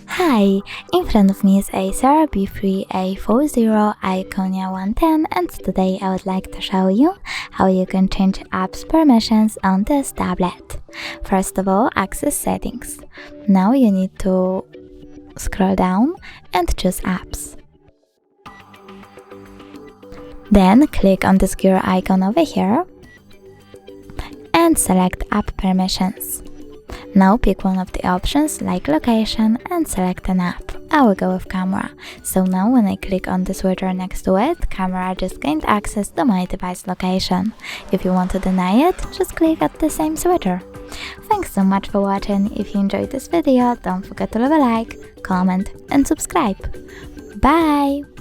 Hi, in front of me is Acer B3-A40 Iconia One and today I would like to show you how you can change apps permissions on this tablet. First of all, access settings. Now you need to scroll down and choose apps. Then click on this gear icon over here and select app permissions. Now pick one of the options like location and select an app. I will go with camera. So now when I click on the switcher next to it, camera just gained access to my device location. If you want to deny it, just click at the same switcher. Thanks so much for watching. If you enjoyed this video, don't forget to leave a like, comment and subscribe. Bye!